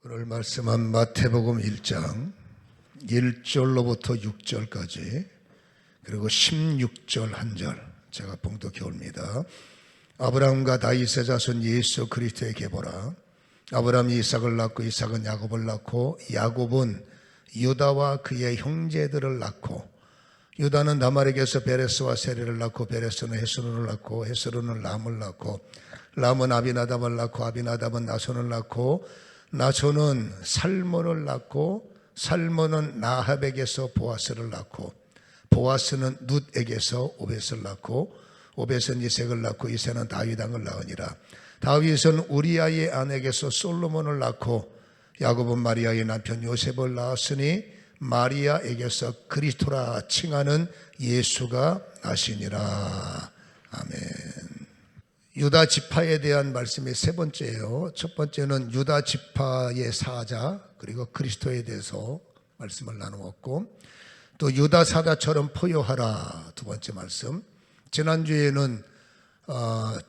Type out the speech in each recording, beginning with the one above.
오늘 말씀은 마태복음 1장 1절로부터 6절까지 그리고 16절 한 절 제가 봉독해 옵니다. 아브라함과 다윗의 자손 예수 그리스도에게 보라. 아브라함이 이삭을 낳고 이삭은 야곱을 낳고 야곱은 유다와 그의 형제들을 낳고 유다는 다말에게서 베레스와 세레를 낳고 베레스는 헤스론을 낳고 헤스론은 람을 낳고 람은 아비나답을 낳고 아비나답은 나손을 낳고 나손은 살몬을 낳고 살몬은 나합에게서 보아스를 낳고 보아스는 룻에게서 오벳을 낳고 오벳은 이색을 낳고 이색은 다윗 왕을 낳으니라. 다윗은 우리아의 아내에게서 솔로몬을 낳고 야곱은 마리아의 남편 요셉을 낳았으니 마리아에게서 그리스도라 칭하는 예수가 나시니라. 아멘. 유다 지파에 대한 말씀이 세 번째예요. 첫 번째는 유다 지파의 사자 그리고 그리스도에 대해서 말씀을 나누었고, 또 유다 사자처럼 포효하라 두 번째 말씀. 지난주에는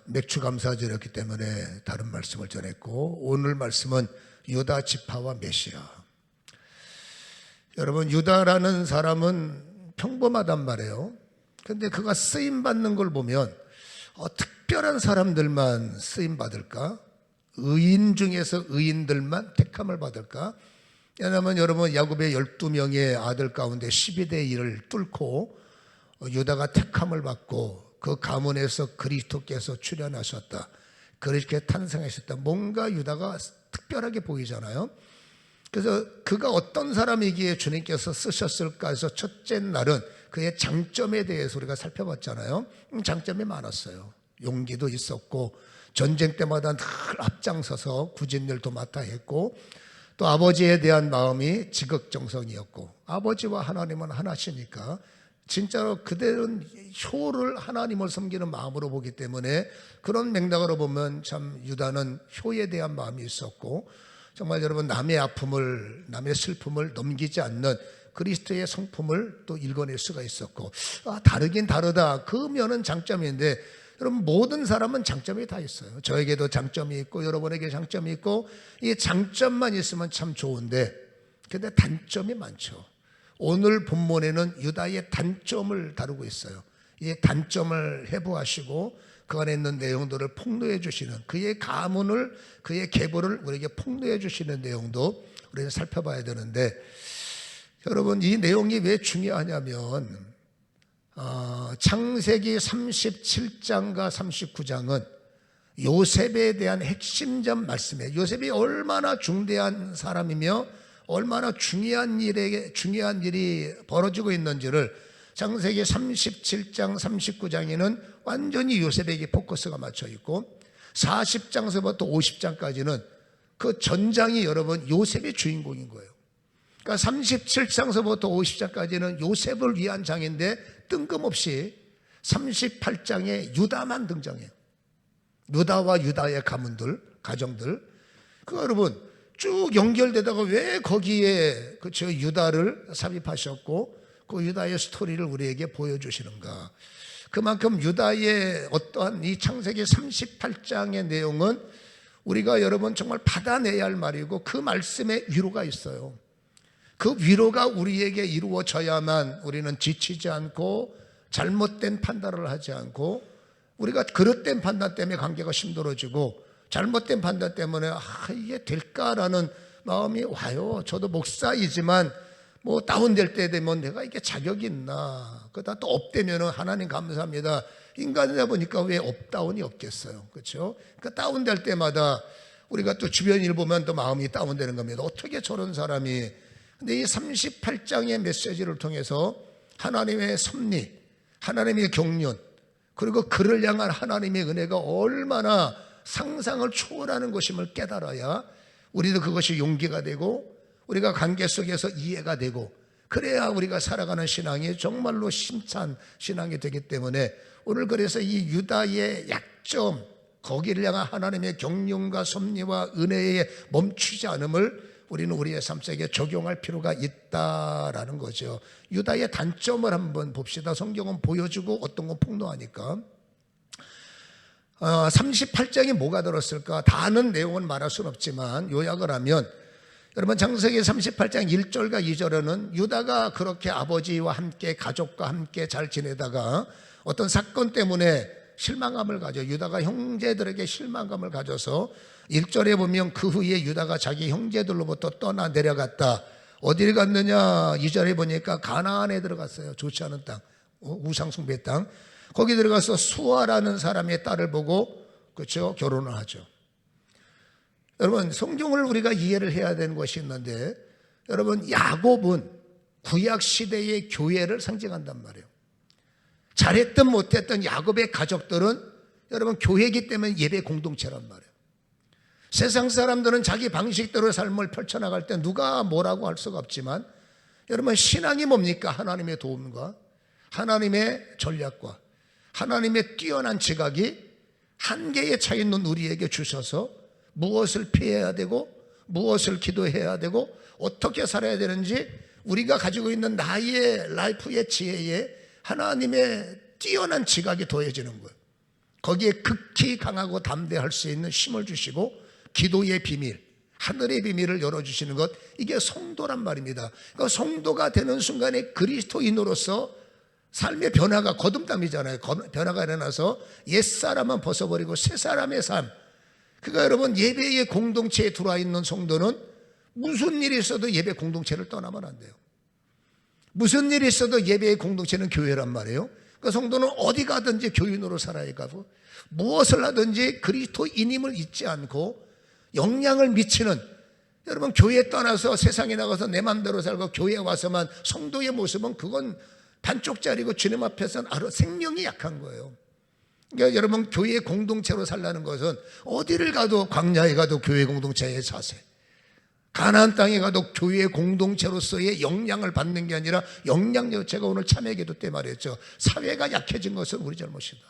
맥주 감사절이었기 때문에 다른 말씀을 전했고, 오늘 말씀은 유다 지파와 메시아. 여러분, 유다라는 사람은 평범하단 말이에요. 그런데 그가 쓰임받는 걸 보면 특별한 사람들만 쓰임받을까? 의인 중에서 의인들만 택함을 받을까? 왜냐하면 여러분, 야곱의 12명의 아들 가운데 12대 1을 뚫고 유다가 택함을 받고 그 가문에서 그리스도께서 출현하셨다, 그렇게 탄생하셨다. 뭔가 유다가 특별하게 보이잖아요. 그래서 그가 어떤 사람이기에 주님께서 쓰셨을까 해서 첫째 날은 그의 장점에 대해서 우리가 살펴봤잖아요. 장점이 많았어요. 용기도 있었고 전쟁 때마다 늘 앞장서서 굳은 일도 맡아 했고, 또 아버지에 대한 마음이 지극정성이었고, 아버지와 하나님은 하나시니까 진짜로 그들은 효를 하나님을 섬기는 마음으로 보기 때문에 그런 맥락으로 보면 참 유다는 효에 대한 마음이 있었고, 정말 여러분 남의 아픔을 남의 슬픔을 넘기지 않는 그리스도의 성품을 또 읽어낼 수가 있었고, 다르긴 다르다 그 면은 장점인데, 여러분 모든 사람은 장점이 다 있어요. 저에게도 장점이 있고 여러분에게 장점이 있고, 이 장점만 있으면 참 좋은데 근데 단점이 많죠. 오늘 본문에는 유다의 단점을 다루고 있어요. 이 단점을 해부하시고 그 안에 있는 내용들을 폭로해 주시는, 그의 가문을 그의 계보를 우리에게 폭로해 주시는 내용도 우리가 살펴봐야 되는데, 여러분 이 내용이 왜 중요하냐면 창세기 37장과 39장은 요셉에 대한 핵심적 말씀이에요. 요셉이 얼마나 중대한 사람이며 얼마나 중요한 일이 벌어지고 있는지를 창세기 37장 39장에는 완전히 요셉에게 포커스가 맞춰 있고, 40장서부터 50장까지는 그 전장이 여러분 요셉의 주인공인 거예요. 그러니까 37장서부터 50장까지는 요셉을 위한 장인데 뜬금없이 38장에 유다만 등장해요. 유다와 유다의 가문들, 가정들. 그 여러분 쭉 연결되다가 왜 거기에 그쵸 유다를 삽입하셨고 그 유다의 스토리를 우리에게 보여주시는가? 그만큼 유다의 어떠한 이 창세기 38장의 내용은 우리가 여러분 정말 받아내야 할 말이고, 그 말씀에 위로가 있어요. 그 위로가 우리에게 이루어져야만 우리는 지치지 않고 잘못된 판단을 하지 않고, 우리가 그릇된 판단 때문에 관계가 힘들어지고 잘못된 판단 때문에 이게 될까라는 마음이 와요. 저도 목사이지만 뭐 다운될 때 되면 내가 이게 자격이 있나, 그러다 또 업되면 하나님 감사합니다. 인간이다 보니까 왜 업다운이 없겠어요. 그렇죠? 그러니까 다운될 때마다 우리가 또 주변 일 보면 또 마음이 다운되는 겁니다. 어떻게 저런 사람이. 근데 이 38장의 메시지를 통해서 하나님의 섭리, 하나님의 경륜, 그리고 그를 향한 하나님의 은혜가 얼마나 상상을 초월하는 것임을 깨달아야 우리도 그것이 용기가 되고 우리가 관계 속에서 이해가 되고, 그래야 우리가 살아가는 신앙이 정말로 힘찬 신앙이 되기 때문에 오늘 그래서 이 유다의 약점, 거기를 향한 하나님의 경륜과 섭리와 은혜에 멈추지 않음을 우리는 우리의 삶 속에 적용할 필요가 있다라는 거죠. 유다의 단점을 한번 봅시다. 성경은 보여주고 어떤 건 폭로하니까. 38장에 뭐가 들었을까? 다 아는 내용은 말할 수는 없지만 요약을 하면 여러분 창세기 38장 1절과 2절에는 유다가 그렇게 아버지와 함께 가족과 함께 잘 지내다가 어떤 사건 때문에 실망감을 가져 유다가 형제들에게 실망감을 가져서 1절에 보면 그 후에 유다가 자기 형제들로부터 떠나 내려갔다. 어디를 갔느냐? 2절에 보니까 가나안에 들어갔어요. 좋지 않은 땅, 우상숭배 땅. 거기 들어가서 수아라는 사람의 딸을 보고 그렇죠? 결혼을 하죠. 여러분 성경을 우리가 이해를 해야 되는 것이 있는데 여러분 야곱은 구약시대의 교회를 상징한단 말이에요. 잘했든 못했든 야곱의 가족들은 여러분 교회이기 때문에 예배 공동체란 말이에요. 세상 사람들은 자기 방식대로 삶을 펼쳐나갈 때 누가 뭐라고 할 수가 없지만 여러분 신앙이 뭡니까? 하나님의 도움과 하나님의 전략과 하나님의 뛰어난 지각이 한계에 차 있는 우리에게 주셔서 무엇을 피해야 되고 무엇을 기도해야 되고 어떻게 살아야 되는지 우리가 가지고 있는 나의 라이프의 지혜에 하나님의 뛰어난 지각이 더해지는 거예요. 거기에 극히 강하고 담대할 수 있는 힘을 주시고 기도의 비밀, 하늘의 비밀을 열어주시는 것, 이게 성도란 말입니다. 그러니까 성도가 되는 순간에 그리스도인으로서 삶의 변화가 거듭남이잖아요. 변화가 일어나서 옛사람은 벗어버리고 새사람의 삶. 그러니까 여러분 예배의 공동체에 들어와 있는 성도는 무슨 일이 있어도 예배 공동체를 떠나면 안 돼요. 무슨 일이 있어도 예배의 공동체는 교회란 말이에요. 그러니까 성도는 어디 가든지 교인으로 살아야 가고 무엇을 하든지 그리스도인임을 잊지 않고 영향을 미치는, 여러분 교회 떠나서 세상에 나가서 내 맘대로 살고 교회에 와서만 성도의 모습은 그건 반쪽짜리고 주님 앞에서는 생명이 약한 거예요. 그러니까 여러분 교회 공동체로 살라는 것은 어디를 가도 광야에 가도 교회 공동체의 자세, 가나안 땅에 가도 교회 공동체로서의 영향을 받는 게 아니라 영향력, 제가 오늘 참회기도 때 말했죠. 사회가 약해진 것은 우리 잘못이다.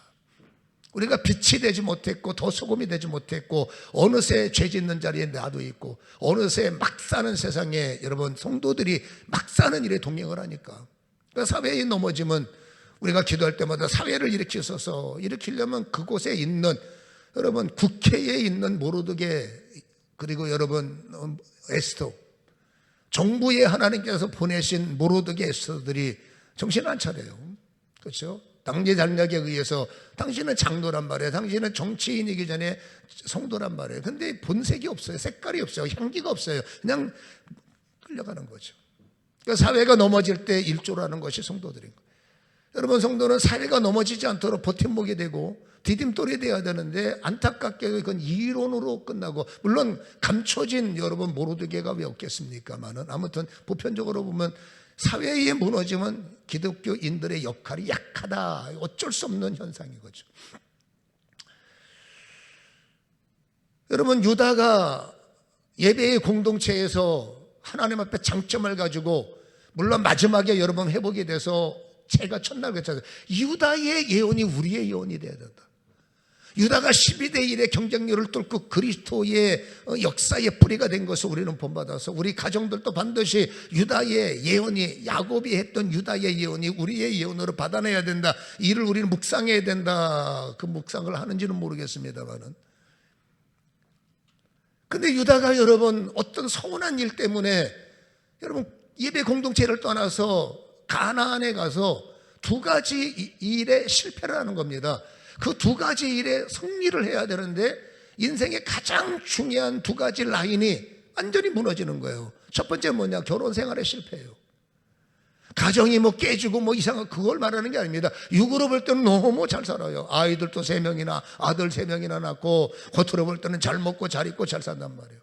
우리가 빛이 되지 못했고 더 소금이 되지 못했고 어느새 죄 짓는 자리에 나도 있고 어느새 막 사는 세상에 여러분 성도들이 막 사는 일에 동행을 하니까 그러니까 사회에 넘어지면 우리가 기도할 때마다 사회를 일으키려면 그곳에 있는 여러분 국회에 있는 모르드게 그리고 여러분 에스더 정부에 하나님께서 보내신 모르드게 에스더들이 정신 안 차려요. 그렇죠? 당제 전략에 의해서 당신은 장로란 말이에요. 당신은 정치인이기 전에 성도란 말이에요. 근데 본색이 없어요. 색깔이 없어요. 향기가 없어요. 그냥 끌려가는 거죠. 그러니까 사회가 넘어질 때 일조라는 것이 성도들인 거예요. 여러분 성도는 사회가 넘어지지 않도록 버팀목이 되고 디딤돌이 돼야 되는데 안타깝게도 그건 이론으로 끝나고 물론 감춰진 여러분 모르드게가 왜 없겠습니까만은 아무튼 보편적으로 보면 사회에 무너지면 기독교인들의 역할이 약하다. 어쩔 수 없는 현상인 거죠. 여러분 유다가 예배의 공동체에서 하나님 앞에 장점을 가지고 물론 마지막에 여러분 회복이 돼서 제가 첫날 그랬잖아요. 유다의 예언이 우리의 예언이 돼야 된다. 유다가 12대 1의 경쟁률을 뚫고 그리스도의 역사의 뿌리가 된 것을 우리는 본받아서 우리 가정들도 반드시 유다의 예언이 야곱이 했던 유다의 예언이 우리의 예언으로 받아내야 된다. 이를 우리는 묵상해야 된다. 그 묵상을 하는지는 모르겠습니다만은 근데 유다가 여러분 어떤 서운한 일 때문에 여러분 예배 공동체를 떠나서 가나안에 가서 두 가지 일에 실패를 하는 겁니다. 그 두 가지 일에 승리를 해야 되는데 인생의 가장 중요한 두 가지 라인이 완전히 무너지는 거예요. 첫 번째 뭐냐? 결혼 생활에 실패해요. 가정이 뭐 깨지고 뭐 이상한 그걸 말하는 게 아닙니다. 육으로 볼 때는 너무 잘 살아요. 아이들도 3명이나 아들 3명이나 낳고 겉으로 볼 때는 잘 먹고 잘 입고 잘 산단 말이에요.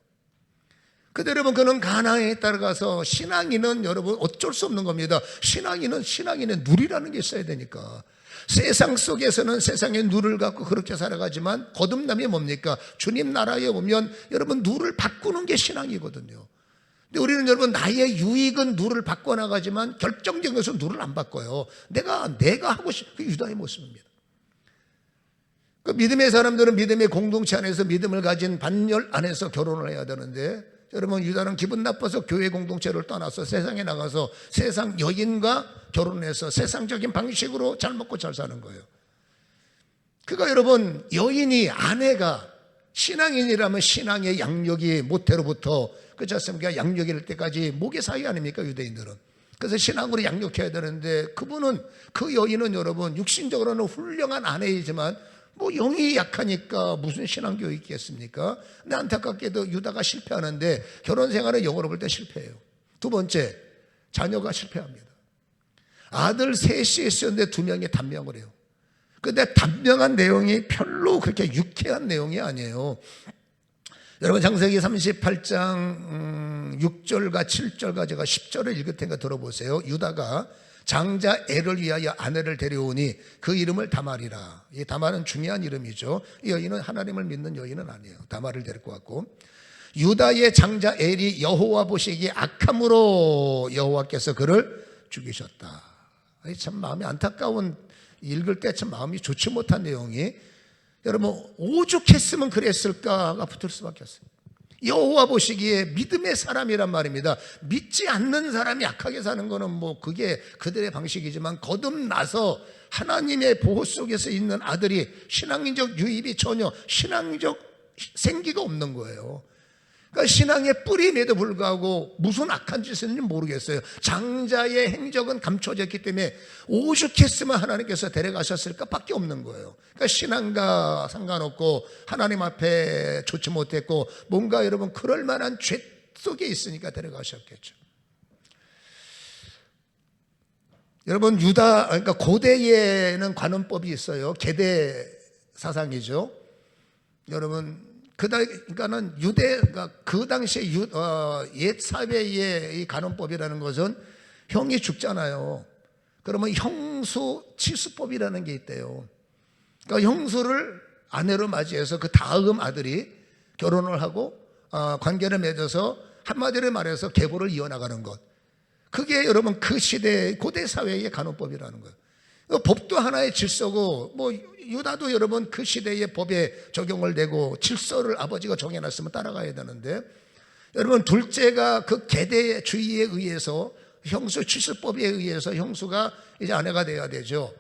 근데 여러분 그는 가나안에 따라가서 신앙인은 여러분 어쩔 수 없는 겁니다. 신앙인의 누리라는 게 있어야 되니까. 세상 속에서는 세상의 누를 갖고 그렇게 살아가지만 거듭남이 뭡니까? 주님 나라에 오면 여러분 누를 바꾸는 게 신앙이거든요. 근데 우리는 여러분 나의 유익은 누를 바꿔나가지만 결정적인 것은 누를 안 바꿔요. 내가 하고 싶은 그 유다의 모습입니다. 그 믿음의 사람들은 믿음의 공동체 안에서 믿음을 가진 반열 안에서 결혼을 해야 되는데 여러분 유다는 기분 나빠서 교회 공동체를 떠나서 세상에 나가서 세상 여인과 결혼해서 세상적인 방식으로 잘 먹고 잘 사는 거예요. 그러니까 여러분 여인이 아내가 신앙인이라면 신앙의 양력이 모태로부터 그렇지 않습니까? 양육일 때까지 모계 사회 아닙니까? 유대인들은. 그래서 신앙으로 양육해야 되는데 그분은, 그 여인은 여러분 육신적으로는 훌륭한 아내이지만 뭐 영이 약하니까 무슨 신앙교육이 있겠습니까? 근데 안타깝게도 유다가 실패하는데 결혼 생활은 영어로 볼 때 실패해요. 두 번째, 자녀가 실패합니다. 아들 셋이 있었는데 두 명이 단명을 해요. 근데 단명한 내용이 별로 그렇게 유쾌한 내용이 아니에요. 여러분 창세기 38장 6절과 7절과 제가 10절을 읽을 테니까 들어보세요. 유다가 장자 엘을 위하여 아내를 데려오니 그 이름을 다말이라. 이 다말은 중요한 이름이죠. 이 여인은 하나님을 믿는 여인은 아니에요. 다말을 데리고 왔고, 유다의 장자 엘이 여호와 보시기에 악함으로 여호와께서 그를 죽이셨다. 참 마음이 안타까운, 읽을 때 참 마음이 좋지 못한 내용이, 여러분 오죽했으면 그랬을까가 붙을 수밖에 없어요. 여호와 보시기에 믿음의 사람이란 말입니다. 믿지 않는 사람이 약하게 사는 거는 뭐 그게 그들의 방식이지만 거듭나서 하나님의 보호 속에서 있는 아들이 신앙적 유입이 전혀 신앙적 생기가 없는 거예요. 그러니까 신앙의 뿌리임에도 불구하고 무슨 악한 짓을 했는지 모르겠어요. 장자의 행적은 감춰졌기 때문에 오죽했으면 하나님께서 데려가셨을까 밖에 없는 거예요. 그러니까 신앙과 상관없고 하나님 앞에 좋지 못했고 뭔가 여러분 그럴 만한 죄 속에 있으니까 데려가셨겠죠. 여러분 유다, 그러니까 고대에는 관원법이 있어요. 계대 사상이죠. 여러분 그러니까는 유대가 그 당시에 옛 사회의 이 간원법이라는 것은 형이 죽잖아요. 그러면 형수 치수법이라는 게 있대요. 그러니까 형수를 아내로 맞이해서 그 다음 아들이 결혼을 하고 관계를 맺어서 한마디로 말해서 계보를 이어나가는 것. 그게 여러분 그 시대 고대 사회의 간원법이라는 거예요. 법도 하나의 질서고, 뭐 유다도 여러분 그 시대의 법에 적용을 내고 질서를 아버지가 정해놨으면 따라가야 되는데, 여러분 둘째가 그 계대 주의에 의해서 형수 치수법에 의해서 형수가 이제 아내가 돼야 되죠.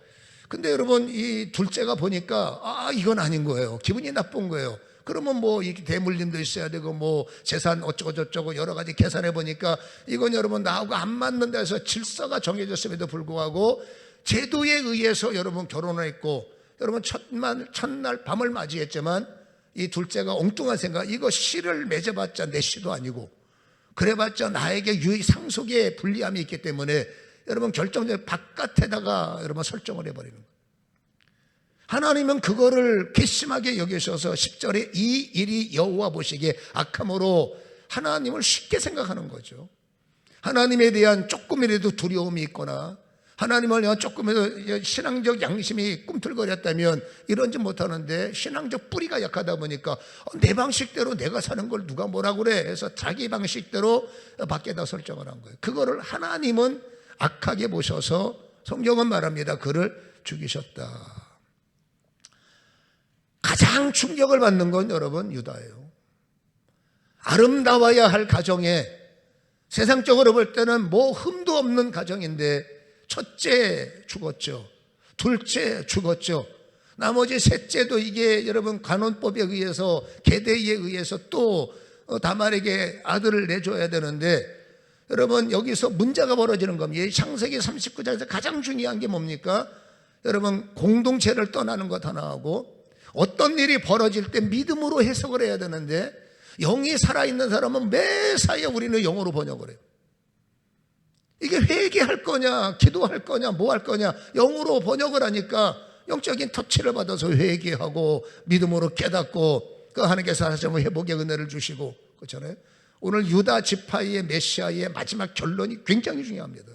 근데 여러분 이 둘째가 보니까 이건 아닌 거예요. 기분이 나쁜 거예요. 그러면 뭐 이 대물림도 있어야 되고 뭐 재산 어쩌고 저쩌고 여러 가지 계산해 보니까 이건 여러분 나하고 안 맞는다 해서 질서가 정해졌음에도 불구하고 제도에 의해서 여러분 결혼을 했고, 여러분 첫날 밤을 맞이했지만 이 둘째가 엉뚱한 생각, 이거 씨를 맺어봤자 내 씨도 아니고 그래봤자 나에게 상속에 불리함이 있기 때문에 여러분 결정적으로 바깥에다가 여러분 설정을 해버리는 거예요. 하나님은 그거를 괘씸하게 여기셔서 10절에 이 일이 여호와 보시기에 악함으로 하나님을 쉽게 생각하는 거죠. 하나님에 대한 조금이라도 두려움이 있거나 하나님을 조금이라도 신앙적 양심이 꿈틀거렸다면 이런지 못하는데, 신앙적 뿌리가 약하다 보니까 내 방식대로 내가 사는 걸 누가 뭐라 그래 해서 자기 방식대로 밖에다 설정을 한 거예요. 그거를 하나님은 악하게 보셔서 성경은 말합니다. 그를 죽이셨다. 가장 충격을 받는 건 여러분 유다예요. 아름다워야 할 가정에, 세상적으로 볼 때는 뭐 흠도 없는 가정인데 첫째 죽었죠. 둘째 죽었죠. 나머지 셋째도 이게 여러분 간원법에 의해서 계대에 의해서 또 다말에게 아들을 내줘야 되는데, 여러분 여기서 문제가 벌어지는 겁니다. 창세기 39장에서 가장 중요한 게 뭡니까? 여러분 공동체를 떠나는 것 하나하고, 어떤 일이 벌어질 때 믿음으로 해석을 해야 되는데 영이 살아있는 사람은 매사에 우리는 영으로 번역을 해요. 이게 회개할 거냐 기도할 거냐 뭐 할 거냐 영으로 번역을 하니까 영적인 터치를 받아서 회개하고 믿음으로 깨닫고 그 하나님께서 다시 한번 회복의 은혜를 주시고, 그렇잖아요. 오늘 유다 지파의 메시아의 마지막 결론이 굉장히 중요합니다.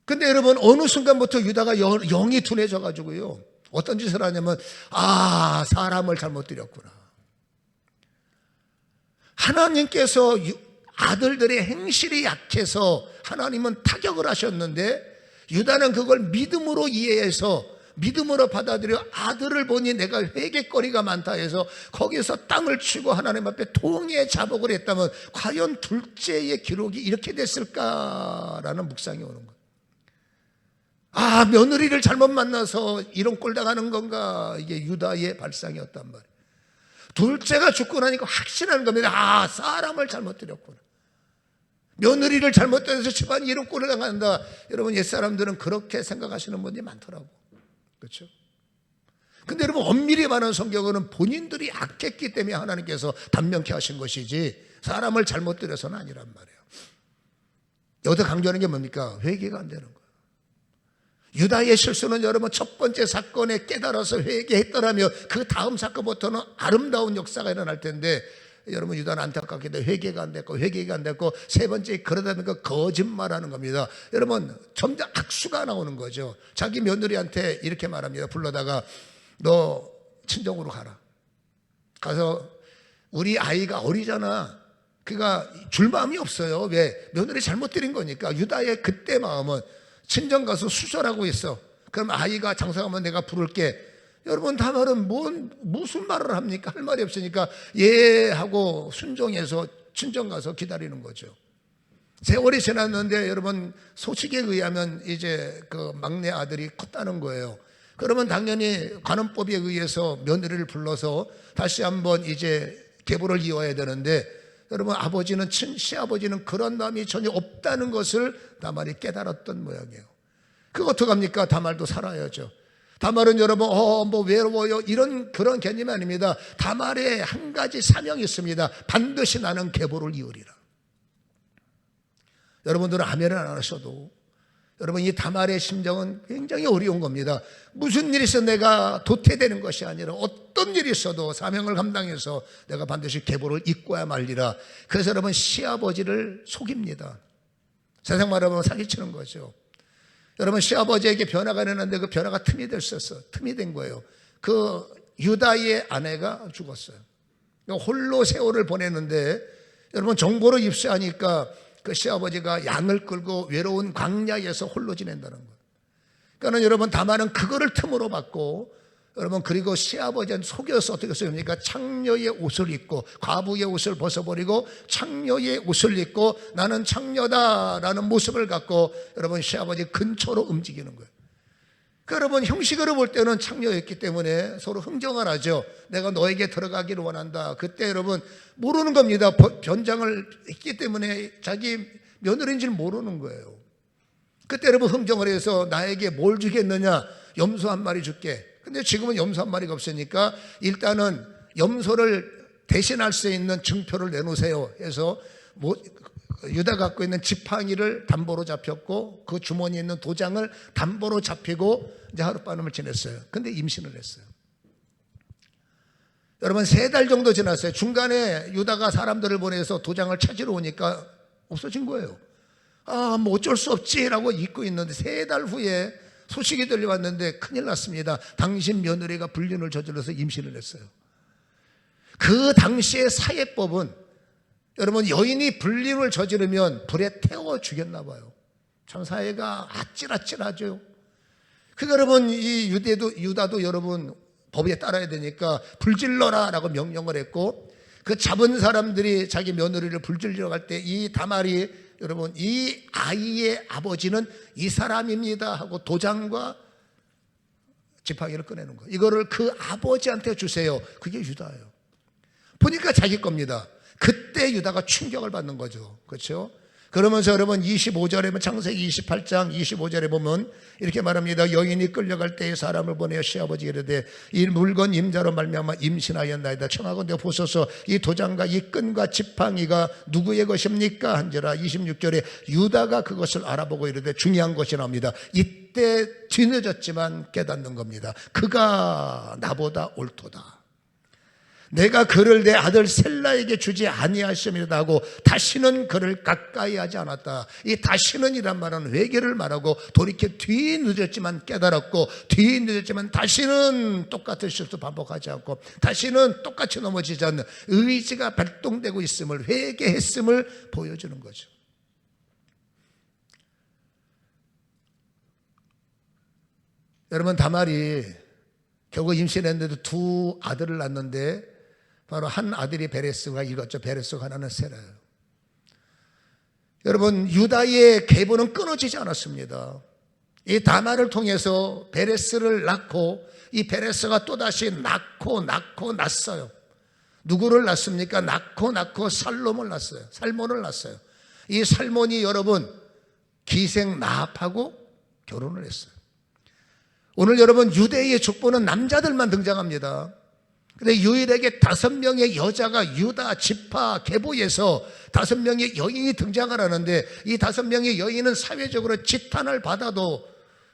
근데 여러분 어느 순간부터 유다가 영이 둔해져 가지고요 어떤 짓을 하냐면 사람을 잘못 들였구나. 하나님께서 아들들의 행실이 약해서 하나님은 타격을 하셨는데, 유다는 그걸 믿음으로 이해해서 믿음으로 받아들여 아들을 보니 내가 회개거리가 많다 해서 거기서 땅을 치고 하나님 앞에 통의 자복을 했다면 과연 둘째의 기록이 이렇게 됐을까라는 묵상이 오는 거예요. 며느리를 잘못 만나서 이런 꼴 당하는 건가? 이게 유다의 발상이었단 말이에요. 둘째가 죽고 나니까 확신하는 겁니다. 아, 사람을 잘못 들였구나. 며느리를 잘못 들여서 집안이 이런 꼴을 당한다. 여러분, 옛사람들은 그렇게 생각하시는 분이 많더라고. 그렇죠? 근데 여러분, 엄밀히 말하는 성경은 본인들이 악했기 때문에 하나님께서 단명케 하신 것이지 사람을 잘못 들여서는 아니란 말이에요. 여기서 강조하는 게 뭡니까? 회개가 안 되는 거예요. 유다의 실수는 여러분, 첫 번째 사건에 깨달아서 회개했더라면 그 다음 사건부터는 아름다운 역사가 일어날 텐데, 여러분, 유다는 안타깝게도 회개가 안 됐고 회개가 안 됐고, 세 번째 그러다 보니까 거짓말하는 겁니다. 여러분, 점점 악수가 나오는 거죠. 자기 며느리한테 이렇게 말합니다. 불러다가 너 친정으로 가라. 가서 우리 아이가 어리잖아. 그가 줄 마음이 없어요. 왜? 며느리 잘못 들인 거니까. 유다의 그때 마음은 친정 가서 수절하고 있어. 그럼 아이가 장사하면 내가 부를게. 여러분, 다말은 무슨 말을 합니까? 할 말이 없으니까 예 하고 순종해서 친정 가서 기다리는 거죠. 세월이 지났는데 여러분, 소식에 의하면 이제 그 막내 아들이 컸다는 거예요. 그러면 당연히 관원법에 의해서 며느리를 불러서 다시 한번 이제 계보를 이어야 되는데, 여러분, 아버지는 시아버지는 그런 마음이 전혀 없다는 것을 다말이 깨달았던 모양이에요. 그거 어떡합니까? 다말도 살아야죠. 다말은 여러분, 뭐 외로워요, 그런 개념이 아닙니다. 다말에 한 가지 사명이 있습니다. 반드시 나는 계보를 이으리라. 여러분들은 아멘을 안 하셔도 여러분, 이 다말의 심정은 굉장히 어려운 겁니다. 무슨 일이 있어 내가 도태되는 것이 아니라 어떤 일이 있어도 사명을 감당해서 내가 반드시 계보를 잇고야 말리라. 그래서 여러분, 시아버지를 속입니다. 세상 말하면 사기치는 거죠. 여러분, 시아버지에게 변화가 일어났는데 그 변화가 틈이 됐었어. 틈이 된 거예요. 그 유다의 아내가 죽었어요. 홀로 세월을 보내는데, 여러분, 정보를 입수하니까 그 시아버지가 양을 끌고 외로운 광야에서 홀로 지낸다는 거예요. 그러니까 여러분, 다말은 그거를 틈으로 받고, 여러분, 그리고 시아버지는 속여서 어떻게 했습니까? 창녀의 옷을 입고, 과부의 옷을 벗어버리고 창녀의 옷을 입고 나는 창녀다라는 모습을 갖고 여러분, 시아버지 근처로 움직이는 거예요. 그러니까 여러분, 형식으로 볼 때는 창녀였기 때문에 서로 흥정을 하죠. 내가 너에게 들어가기를 원한다. 그때 여러분, 모르는 겁니다. 변장을 했기 때문에 자기 며느리인 줄 모르는 거예요. 그때 여러분, 흥정을 해서 나에게 뭘 주겠느냐? 염소 한 마리 줄게. 근데 지금은 염소 한 마리가 없으니까 일단은 염소를 대신할 수 있는 증표를 내놓으세요 해서 유다가 갖고 있는 지팡이를 담보로 잡혔고, 그 주머니에 있는 도장을 담보로 잡히고 이제 하룻밤을 지냈어요. 근데 임신을 했어요. 여러분, 3달 정도 지났어요. 중간에 유다가 사람들을 보내서 도장을 찾으러 오니까 없어진 거예요. 아, 뭐 어쩔 수 없지라고 잊고 있는데 3달 후에 소식이 들려왔는데 큰일 났습니다. 당신 며느리가 불륜을 저질러서 임신을 했어요. 그 당시의 사회법은 여러분, 여인이 불륜을 저지르면 불에 태워 죽였나 봐요. 참 사회가 아찔아찔하죠. 그러니까 여러분, 이 유다도 여러분 법에 따라야 되니까 불질러라 라고 명령을 했고, 그 잡은 사람들이 자기 며느리를 불질러 갈 때 이 다말이 여러분, 이 아이의 아버지는 이 사람입니다 하고 도장과 지팡이를 꺼내는 거예요. 이거를 그 아버지한테 주세요. 그게 유다예요. 보니까 자기 겁니다. 그때 유다가 충격을 받는 거죠. 그렇죠? 그러면서 여러분, 25절에 보면, 창세기 28장 25절에 보면 이렇게 말합니다. 여인이 끌려갈 때에 사람을 보내어 시아버지에게 이르되 이 물건 임자로 말미암아 임신하였나이다. 청하건대 보소서 이 도장과 이 끈과 지팡이가 누구의 것입니까? 한지라. 26절에 유다가 그것을 알아보고 이르되, 중요한 것이 나옵니다. 이때 뒤늦었지만 깨닫는 겁니다. 그가 나보다 옳도다. 내가 그를 내 아들 셀라에게 주지 아니하심이다 하고 다시는 그를 가까이 하지 않았다. 이 다시는 이란 말은 회개를 말하고 돌이켜 뒤늦었지만 깨달았고, 뒤늦었지만 다시는 똑같은 실수 반복하지 않고 다시는 똑같이 넘어지지 않는 의지가 발동되고 있음을, 회개했음을 보여주는 거죠. 여러분, 다말이 결국 임신했는데도 2 아들을 낳는데, 바로 한 아들이 베레스가 이거죠. 베레스가 하나는 세라예요. 여러분, 유다의 계보는 끊어지지 않았습니다. 이 다말을 통해서 베레스를 낳고, 이 베레스가 또다시 낳고 낳았어요. 누구를 낳습니까? 낳고 살몬을 낳았어요. 이 살몬이 여러분 기생 라합하고 결혼을 했어요. 오늘 여러분 유대의 족보는 남자들만 등장합니다. 근데 유일하게 5명의 여자가 유다, 지파, 계보에서 5명의 여인이 등장을 하는데, 이 5명의 여인은 사회적으로 지탄을 받아도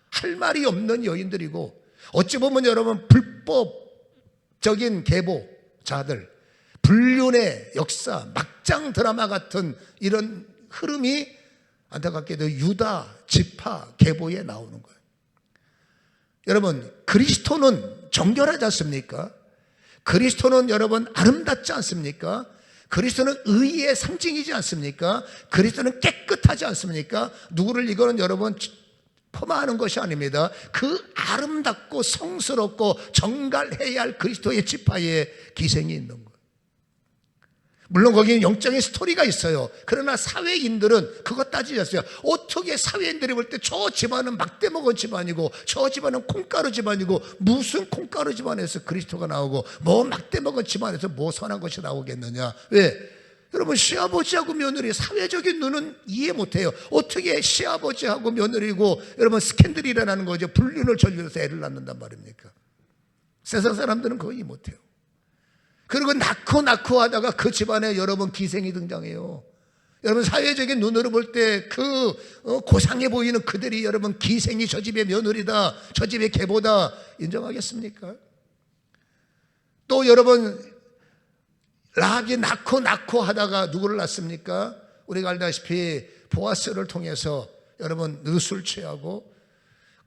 할 말이 없는 여인들이고, 어찌 보면 여러분 불법적인 계보자들, 불륜의 역사, 막장 드라마 같은 이런 흐름이 안타깝게도 유다, 지파, 계보에 나오는 거예요. 여러분, 그리스도는 정결하지 않습니까? 그리스도는 여러분 아름답지 않습니까? 그리스도는 의의 상징이지 않습니까? 그리스도는 깨끗하지 않습니까? 누구를 이거는 여러분 폄하하는 것이 아닙니다. 그 아름답고 성스럽고 정갈해야 할 그리스도의 지파에 기생이 있는 거예요. 물론 거기는 영적인 스토리가 있어요. 그러나 사회인들은 그것 따지지 않어요. 어떻게 사회인들이 볼 때 저 집안은 막대 먹은 집안이고 저 집안은 콩가루 집안이고 무슨 콩가루 집안에서 그리스도가 나오고 뭐 막대 먹은 집안에서 뭐 선한 것이 나오겠느냐. 왜? 여러분, 시아버지하고 며느리 사회적인 눈은 이해 못해요. 어떻게 시아버지하고 며느리고 여러분 스캔들이 일어나는 거죠. 불륜을 저질러서 애를 낳는단 말입니까? 세상 사람들은 거의 못해요. 그리고 낳고 하다가 그 집안에 여러분 기생이 등장해요. 여러분, 사회적인 눈으로 볼 때 그 고상해 보이는 그들이 여러분 기생이 저 집의 며느리다, 저 집의 계보다 인정하겠습니까? 또 여러분, 라합이 낳고 하다가 누구를 낳습니까? 우리가 알다시피 보아스를 통해서 여러분 룻을 취하고,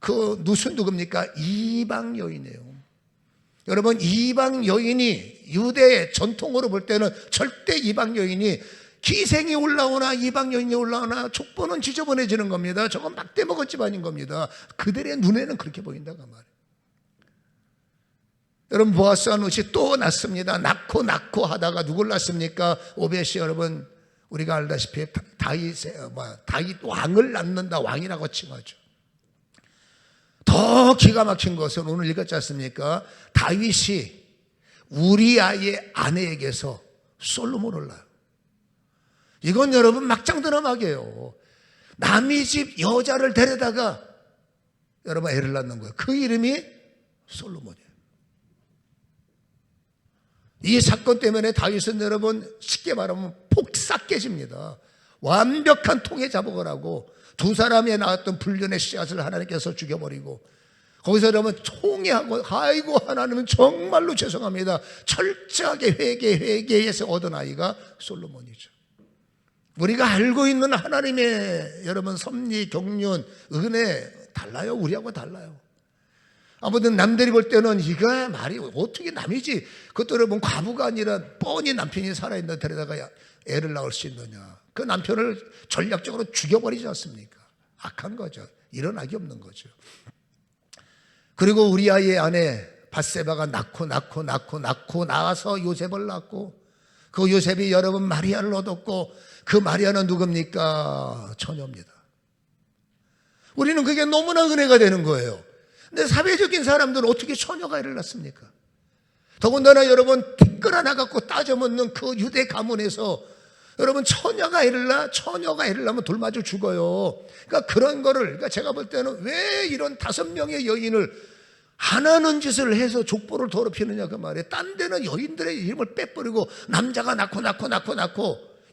그 룻은 누굽니까? 이방 여인이에요. 여러분, 이방 여인이 유대의 전통으로 볼 때는 절대 이방 여인이 기생이 올라오나 이방 여인이 올라오나 족보는 지저분해지는 겁니다. 저건 막대 먹은 집안인 겁니다. 그들의 눈에는 그렇게 보인다고 말이에요. 여러분, 보아스와 룻이 또 낳습니다. 낳고 하다가 누굴 낳습니까? 오벳이 여러분 우리가 알다시피 다윗 왕을 낳는다, 왕이라고 칭하죠. 더 기가 막힌 것은 오늘 읽었지 않습니까? 다윗이 우리아의 아내에게서 솔로몬을 낳아요. 이건 여러분 막장 드라마예요. 남의 집 여자를 데려다가 여러분 애를 낳는 거예요. 그 이름이 솔로몬이에요. 이 사건 때문에 다윗은 여러분 쉽게 말하면 폭삭 깨집니다. 완벽한 통해 자복을 하고 두 사람에 나왔던 불륜의 씨앗을 하나님께서 죽여버리고, 거기서 여러분 통해하고, 아이고 하나님은 정말로 죄송합니다, 철저하게 회개해서 얻은 아이가 솔로몬이죠. 우리가 알고 있는 하나님의 여러분 섭리, 경륜, 은혜 달라요. 우리하고 달라요. 아무튼 남들이 볼 때는 이거 말이 어떻게 남이지, 그것도 여러분 과부가 아니라 뻔히 남편이 살아있는 데려다가 애를 낳을 수 있느냐. 그 남편을 전략적으로 죽여버리지 않습니까? 악한 거죠. 일어나기 없는 거죠. 그리고 우리 아이의 아내 밧세바가 낳고 나서 요셉을 낳고, 그 요셉이 여러분 마리아를 얻었고, 그 마리아는 누굽니까? 처녀입니다. 우리는 그게 너무나 은혜가 되는 거예요. 근데 사회적인 사람들은 어떻게 처녀가 애를 낳습니까? 더군다나 여러분 티끌 하나 갖고 따져먹는 그 유대 가문에서 여러분 처녀가 애를 낳으면 돌 맞아 죽어요. 그러니까 그런 거를, 그러니까 제가 볼 때는 왜 이런 5명의 여인을 안 하는 짓을 해서 족보를 더럽히느냐 그 말이에요. 딴 데는 여인들의 이름을 빼버리고 남자가 낳고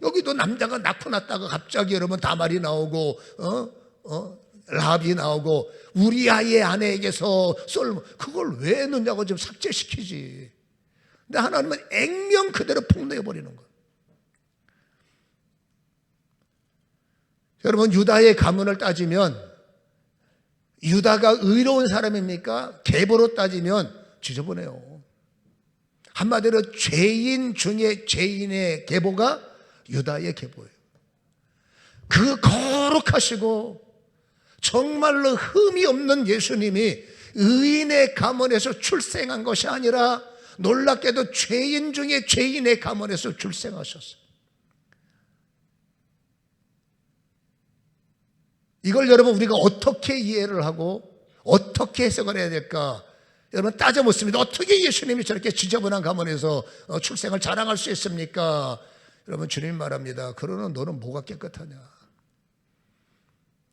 여기도 남자가 낳고 났다가 갑자기 여러분 다말이 나오고 라합이 나오고 우리 아이의 아내에게서 그걸 왜 넣냐고 좀 삭제시키지. 근데 하나님은 액면 그대로 폭로해버리는 거예요. 여러분, 유다의 가문을 따지면 유다가 의로운 사람입니까? 계보로 따지면 지저분해요. 한마디로 죄인 중에 죄인의 계보가 유다의 계보예요. 그 거룩하시고 정말로 흠이 없는 예수님이 의인의 가문에서 출생한 것이 아니라 놀랍게도 죄인 중에 죄인의 가문에서 출생하셨어요. 이걸 여러분 우리가 어떻게 이해를 하고 어떻게 해석을 해야 될까? 여러분 따져 묻습니다. 어떻게 예수님이 저렇게 지저분한 가문에서 출생을 자랑할 수 있습니까? 여러분 주님 말합니다. 그러는 너는 뭐가 깨끗하냐?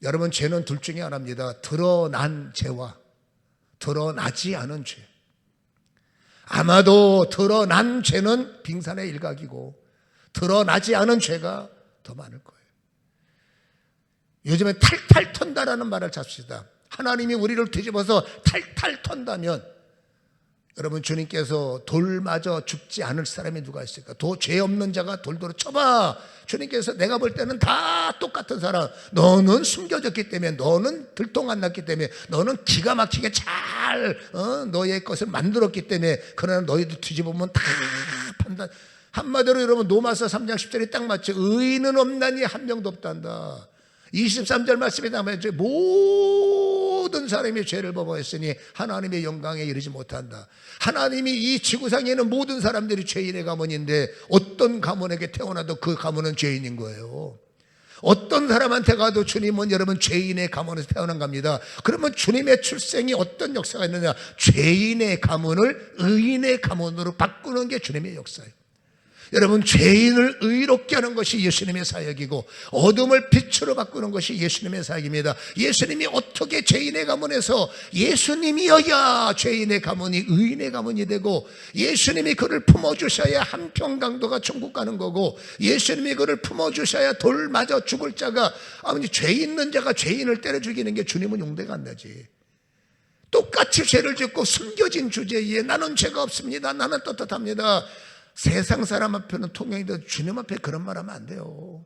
여러분 죄는 둘 중에 하나입니다. 드러난 죄와 드러나지 않은 죄. 아마도 드러난 죄는 빙산의 일각이고 드러나지 않은 죄가 더 많을 거예요. 요즘에 탈탈 턴다라는 말을 잡시다. 하나님이 우리를 뒤집어서 탈탈 턴다면 여러분 주님께서 돌 맞아 죽지 않을 사람이 누가 있을까? 죄 없는 자가 돌도로 쳐봐. 주님께서 내가 볼 때는 다 똑같은 사람. 너는 숨겨졌기 때문에, 너는 들통 안 났기 때문에, 너는 기가 막히게 잘 너의 것을 만들었기 때문에, 그러나 너희도 뒤집으면 다 판단. 한마디로 여러분 로마서 3장 10절이 딱 맞죠. 의인은 없나니 한 명도 없단다. 23절 말씀에 나면 모든 사람이 죄를 범하였으니 하나님의 영광에 이르지 못한다. 하나님이 이 지구상에 있는 모든 사람들이 죄인의 가문인데 어떤 가문에게 태어나도 그 가문은 죄인인 거예요. 어떤 사람한테 가도 주님은 여러분 죄인의 가문에서 태어난 겁니다. 그러면 주님의 출생이 어떤 역사가 있느냐? 죄인의 가문을 의인의 가문으로 바꾸는 게 주님의 역사예요. 여러분 죄인을 의롭게 하는 것이 예수님의 사역이고 어둠을 빛으로 바꾸는 것이 예수님의 사역입니다. 예수님이 어떻게 죄인의 가문에서 예수님이어야 죄인의 가문이 의인의 가문이 되고 예수님이 그를 품어주셔야 한평강도가 천국 가는 거고 예수님이 그를 품어주셔야 돌 맞아 죽을 자가 아버지 죄 있는 자가 죄인을 때려 죽이는 게 주님은 용대가 안 나지. 똑같이 죄를 짓고 숨겨진 주제에 나는 죄가 없습니다. 나는 떳떳합니다. 세상 사람 앞에는 통행인데 주님 앞에 그런 말 하면 안 돼요.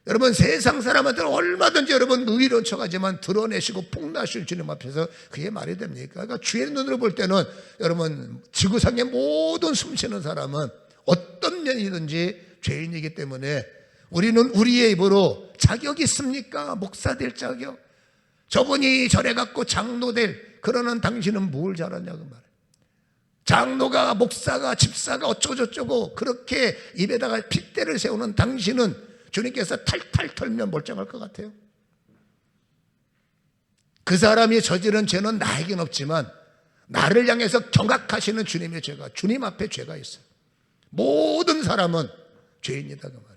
여러분 세상 사람한테는 얼마든지 여러분 의로운 척하지만 드러내시고 폭나실 주님 앞에서 그게 말이 됩니까? 그러니까 주의 눈으로 볼 때는 여러분 지구상의 모든 숨쉬는 사람은 어떤 면이든지 죄인이기 때문에 우리는 우리의 입으로 자격이 있습니까? 목사 될 자격. 저분이 절에 갖고 장로 될 그러는 당신은 뭘 잘하냐고 말해요. 장로가 목사가 집사가 어쩌고저쩌고 그렇게 입에다가 핏대를 세우는 당신은 주님께서 탈탈 털면 멀쩡할 것 같아요. 그 사람이 저지른 죄는 나에겐 없지만 나를 향해서 경악하시는 주님의 죄가 주님 앞에 죄가 있어요. 모든 사람은 죄인이다 그 말이에요.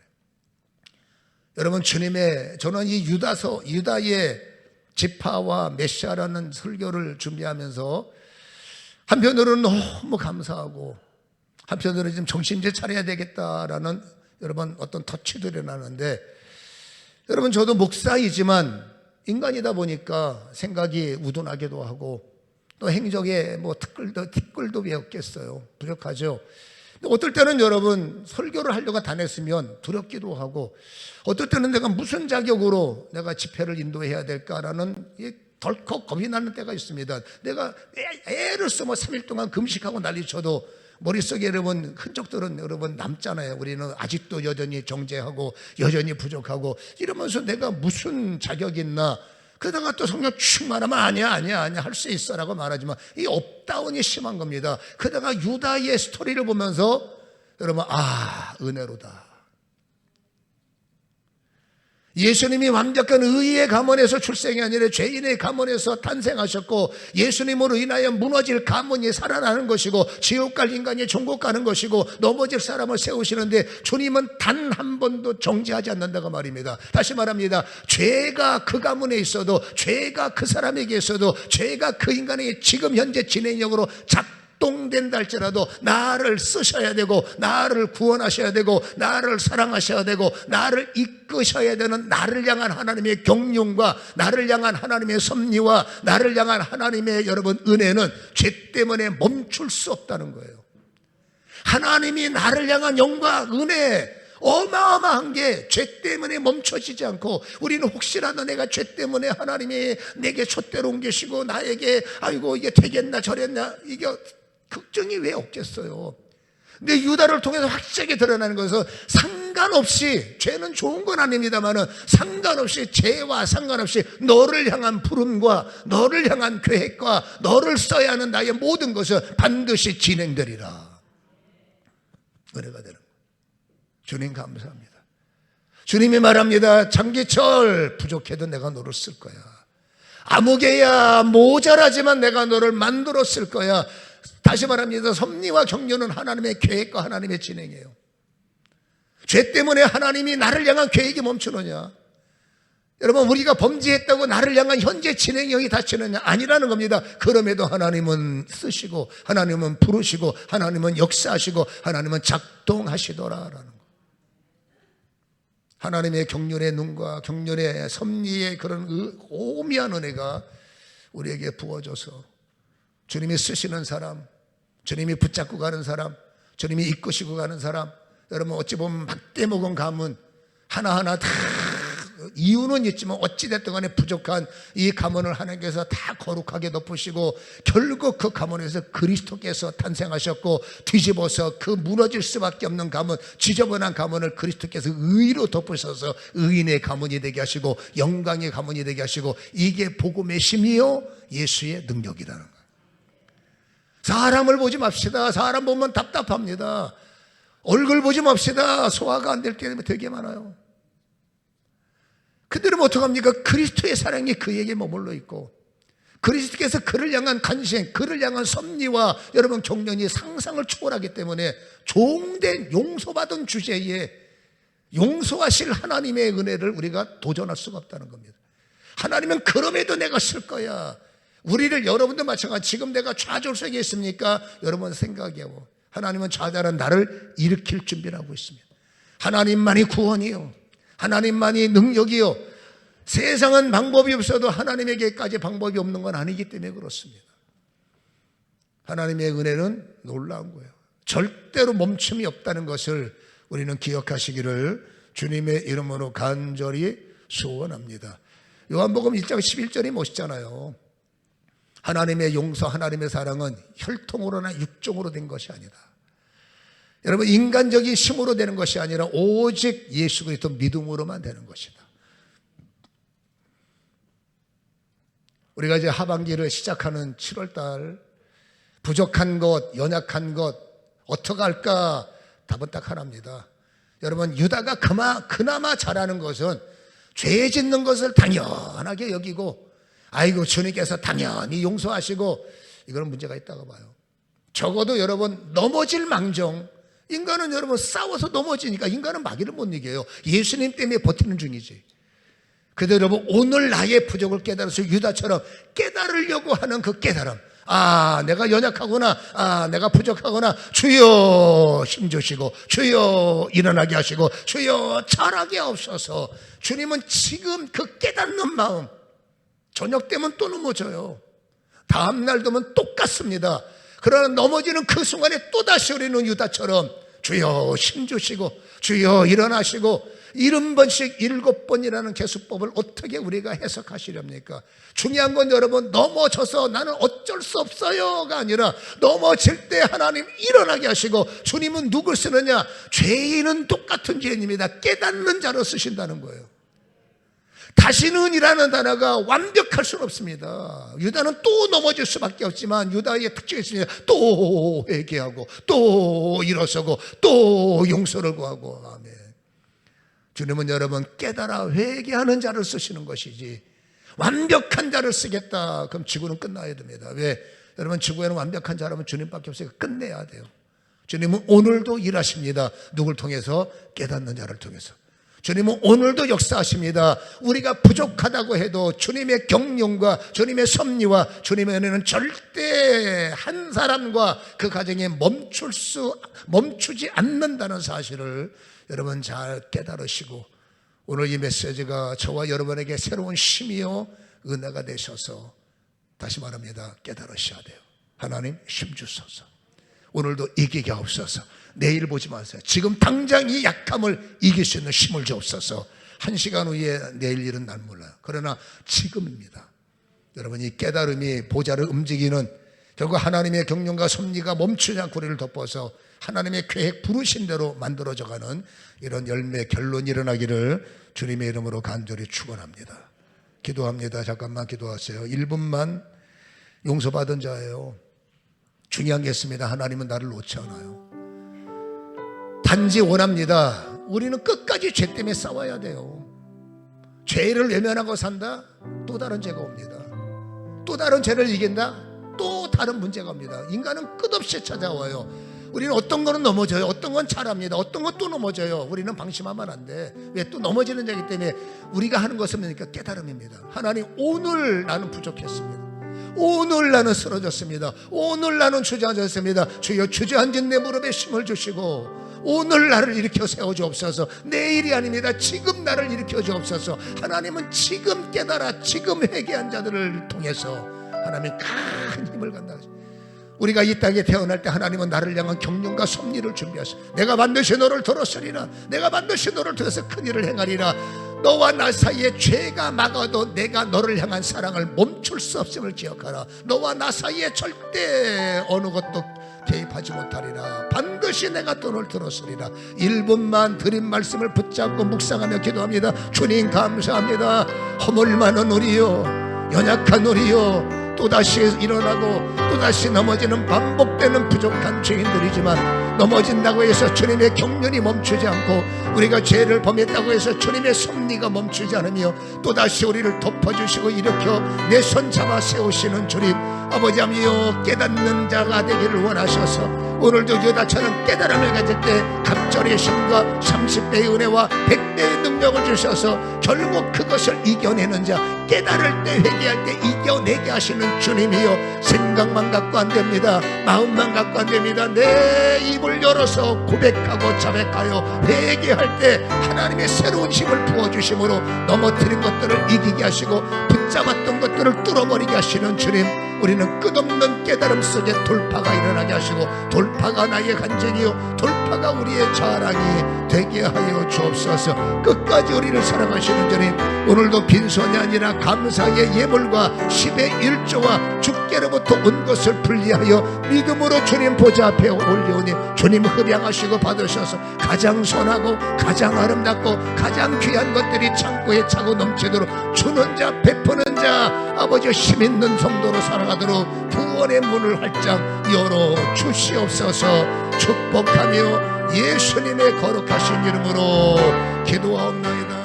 여러분 저는 이 유다의 지파와 메시아라는 설교를 준비하면서 한편으로는 너무 감사하고 한편으로는 지금 정신 좀 차려야 되겠다라는 여러분 어떤 터치들이 나는데 여러분 저도 목사이지만 인간이다 보니까 생각이 우둔하기도 하고 또 행적에 뭐 티끌도 왜 없겠어요. 부족하죠. 어떨 때는 여러분 설교를 하려고 다녔으면 두렵기도 하고 어떨 때는 내가 무슨 자격으로 내가 집회를 인도해야 될까라는 덜컥 겁이 나는 때가 있습니다. 내가 애를 써 3일 동안 금식하고 난리쳐도 머릿속에 여러분 흔적들은 여러분 남잖아요. 우리는 아직도 여전히 정죄하고 여전히 부족하고 이러면서 내가 무슨 자격이 있나. 그러다가 또 성령 충만하면 아니야 할 수 있어 라고 말하지만 이 업다운이 심한 겁니다. 그러다가 유다의 스토리를 보면서 여러분 은혜로다. 예수님이 완벽한 의의 가문에서 출생이 아니라 죄인의 가문에서 탄생하셨고 예수님으로 인하여 무너질 가문이 살아나는 것이고 지옥 갈 인간이 천국 가는 것이고 넘어질 사람을 세우시는데 주님은 단 한 번도 정죄하지 않는다고 말입니다. 다시 말합니다. 죄가 그 가문에 있어도 죄가 그 사람에게 있어도 죄가 그 인간에게 지금 현재 진행력으로 작동된다 할지라도 나를 쓰셔야 되고 나를 구원하셔야 되고 나를 사랑하셔야 되고 나를 이끄셔야 되는 나를 향한 하나님의 경륜과 나를 향한 하나님의 섭리와 나를 향한 하나님의 여러분 은혜는 죄 때문에 멈출 수 없다는 거예요. 하나님이 나를 향한 영광 은혜 어마어마한 게 죄 때문에 멈춰지지 않고 우리는 혹시라도 내가 죄 때문에 하나님이 내게 촛대로 옮기시고 나에게 아이고 이게 되겠나 저랬나 이게 걱정이 왜 없겠어요. 근데 유다를 통해서 확실하게 드러나는 것은 상관없이 죄는 좋은 건 아닙니다만은 상관없이 죄와 상관없이 너를 향한 부름과 너를 향한 계획과 너를 써야 하는 나의 모든 것은 반드시 진행되리라. 은혜가 되는 거예요. 주님 감사합니다. 주님이 말합니다. 장기철 부족해도 내가 너를 쓸 거야. 아무개야 모자라지만 내가 너를 만들었을 거야. 다시 말합니다. 섭리와 격려는 하나님의 계획과 하나님의 진행이에요. 죄 때문에 하나님이 나를 향한 계획이 멈추느냐? 여러분, 우리가 범죄했다고 나를 향한 현재 진행형이 닫히느냐? 아니라는 겁니다. 그럼에도 하나님은 쓰시고, 하나님은 부르시고, 하나님은 역사하시고, 하나님은 작동하시더라라는 거. 하나님의 경륜의 눈과 경륜의 섭리의 그런 오미한 은혜가 우리에게 부어져서 주님이 쓰시는 사람, 주님이 붙잡고 가는 사람, 주님이 이끄시고 가는 사람, 여러분 어찌 보면 막대 먹은 가문 하나하나 다 이유는 있지만 어찌됐든 간에 부족한 이 가문을 하나님께서 다 거룩하게 덮으시고 결국 그 가문에서 그리스도께서 탄생하셨고, 뒤집어서 그 무너질 수밖에 없는 가문, 지저분한 가문을 그리스도께서 의로 덮으셔서 의인의 가문이 되게 하시고 영광의 가문이 되게 하시고, 이게 복음의 힘이요 예수의 능력이라는 거예요. 사람을 보지 맙시다. 사람 보면 답답합니다. 얼굴 보지 맙시다. 소화가 안 될 때 되게 많아요. 그들은 어떡합니까? 그리스도의 사랑이 그에게 머물러 있고, 그리스도께서 그를 향한 간생, 그를 향한 섭리와 여러분 경륜이 상상을 초월하기 때문에 종된 용서받은 주제에 용서하실 하나님의 은혜를 우리가 도전할 수가 없다는 겁니다. 하나님은 그럼에도 내가 쓸 거야. 우리를, 여러분도 마찬가지. 지금 내가 좌절 속에 있습니까? 여러분 생각해요. 하나님은 좌절한 나를 일으킬 준비를 하고 있습니다. 하나님만이 구원이요, 하나님만이 능력이요. 세상은 방법이 없어도 하나님에게까지 방법이 없는 건 아니기 때문에 그렇습니다. 하나님의 은혜는 놀라운 거예요. 절대로 멈춤이 없다는 것을 우리는 기억하시기를 주님의 이름으로 간절히 소원합니다. 요한복음 1장 11절이 멋있잖아요. 하나님의 용서, 하나님의 사랑은 혈통으로나 육종으로 된 것이 아니다. 여러분, 인간적인 힘으로 되는 것이 아니라 오직 예수 그리스도 믿음으로만 되는 것이다. 우리가 이제 하반기를 시작하는 7월달, 부족한 것, 연약한 것 어떻게 할까? 답은 딱 하나입니다. 여러분, 유다가 그나마 잘하는 것은 죄 짓는 것을 당연하게 여기고, 아이고 주님께서 당연히 용서하시고, 이거는 문제가 있다고 봐요. 적어도 여러분 넘어질 망정, 인간은 여러분 싸워서 넘어지니까 인간은 마귀를 못 이겨요. 예수님 때문에 버티는 중이지. 그래도 여러분 오늘 나의 부족을 깨달아서 유다처럼 깨달으려고 하는 그 깨달음, 아 내가 연약하구나, 아 내가 부족하구나, 주여 힘주시고 주여 일어나게 하시고 주여 잘하게 하옵소서. 주님은 지금 그 깨닫는 마음, 저녁 되면 또 넘어져요. 다음날 되면 똑같습니다. 그러나 넘어지는 그 순간에 또다시 우리는 유다처럼 주여 힘주시고 주여 일어나시고, 70번씩 7번이라는 개수법을 어떻게 우리가 해석하시렵니까? 중요한 건 여러분, 넘어져서 나는 어쩔 수 없어요가 아니라 넘어질 때 하나님 일어나게 하시고, 주님은 누굴 쓰느냐? 죄인은 똑같은 죄인입니다. 깨닫는 자로 쓰신다는 거예요. 다시는 이라는 단어가 완벽할 수는 없습니다. 유다는 또 넘어질 수밖에 없지만 유다의 특징이 있습니다. 또 회개하고 또 일어서고 또 용서를 구하고. 아멘. 주님은 여러분 깨달아 회개하는 자를 쓰시는 것이지, 완벽한 자를 쓰겠다 그럼 지구는 끝나야 됩니다. 왜? 여러분 지구에는 완벽한 자라면 주님밖에 없으니까 끝내야 돼요. 주님은 오늘도 일하십니다. 누굴 통해서? 깨닫는 자를 통해서. 주님은 오늘도 역사하십니다. 우리가 부족하다고 해도 주님의 경륜과 주님의 섭리와 주님의 은혜는 절대 한 사람과 그 가정에 멈추지 않는다는 사실을 여러분 잘 깨달으시고, 오늘 이 메시지가 저와 여러분에게 새로운 힘이요 은혜가 되셔서, 다시 말합니다, 깨달으셔야 돼요. 하나님 힘 주소서. 오늘도 이기게 하옵소서. 내일 보지 마세요. 지금 당장 이 약함을 이길 수 있는 힘을 주옵소서. 1시간 후에 내일 일은 난 몰라요. 그러나 지금입니다. 여러분 이 깨달음이 보좌를 움직이는, 결국 하나님의 경륜과 섭리가 멈추지 않고 우리를 덮어서 하나님의 계획 부르신 대로 만들어져가는 이런 열매 결론이 일어나기를 주님의 이름으로 간절히 축원합니다. 기도합니다. 잠깐만 기도하세요. 1분만. 용서받은 자예요. 중요한 게 있습니다. 하나님은 나를 놓지 않아요. 단지 원합니다. 우리는 끝까지 죄 때문에 싸워야 돼요. 죄를 외면하고 산다? 또 다른 죄가 옵니다. 또 다른 죄를 이긴다? 또 다른 문제가 옵니다. 인간은 끝없이 찾아와요. 우리는 어떤 거는 넘어져요. 어떤 건 잘합니다. 어떤 건 또 넘어져요. 우리는 방심하면 안 돼. 왜? 또 넘어지는 자이기 때문에 우리가 하는 것은 뭡니까? 깨달음입니다. 하나님, 오늘 나는 부족했습니다. 오늘 나는 쓰러졌습니다. 오늘 나는 주저앉았습니다. 주여, 주저앉은 내 무릎에 힘을 주시고 오늘 나를 일으켜 세워주옵소서. 내일이 아닙니다. 지금 나를 일으켜 주옵소서. 하나님은 지금 깨달아 지금 회개한 자들을 통해서 하나님 큰 힘을 간다. 우리가 이 땅에 태어날 때 하나님은 나를 향한 경륜과 섭리를 준비하시오. 내가 반드시 너를 들었으리라. 내가 반드시 너를 들어서 큰 일을 행하리라. 너와 나 사이에 죄가 막아도 내가 너를 향한 사랑을 멈출 수 없음을 기억하라. 너와 나 사이에 절대 어느 것도 개입하지 못하리라. 반드시 내가 너를 들었으리라. 1분만 드린 말씀을 붙잡고 묵상하며 기도합니다. 주님 감사합니다. 허물 많은 우리요, 연약한 우리요, 또다시 일어나고 또다시 넘어지는 반복되는 부족한 죄인들이지만 넘어진다고 해서 주님의 경륜이 멈추지 않고 우리가 죄를 범했다고 해서 주님의 섭리가 멈추지 않으며 또다시 우리를 덮어주시고 일으켜 내 손 잡아 세우시는 주님 아버지 하며 깨닫는 자가 되기를 원하셔서 오늘도 유다처럼 깨달음을 가질 때 갑절의 힘과 30배의 은혜와 100배의 능력을 주셔서 결국 그것을 이겨내는 자, 깨달을 때 회개할 때 이겨내게 하시는 주님이요, 생각만 갖고 안 됩니다. 마음만 갖고 안 됩니다. 내 입을 열어서 고백하고 자백하여 회개할 때 하나님의 새로운 힘을 부어주심으로 넘어뜨린 것들을 이기게 하시고 붙잡았던 것들을 뚫어버리게 하시는 주님, 우리는 끝없는 깨달음 속에 돌파가 일어나게 하시고 돌파가 나의 간증이요 돌파가 우리의 자랑이 되게 하여 주옵소서. 끝까지 우리를 사랑하시는 주님, 오늘도 빈손이 아니라 감사의 예물과 10의 1조와 주께로부터 온 것을 분리하여 믿음으로 주님 보좌 앞에 올려오니 주님 흡양하시고 받으셔서 가장 선하고 가장 아름답고 가장 귀한 것들이 창고에 차고 넘치도록 주는 자 베푸는 자 아버지 힘 있는 성도로 살아가도록 구원의 문을 활짝 열어 주시옵소서. 축복하며 예수님의 거룩하신 이름으로 기도하옵나이다.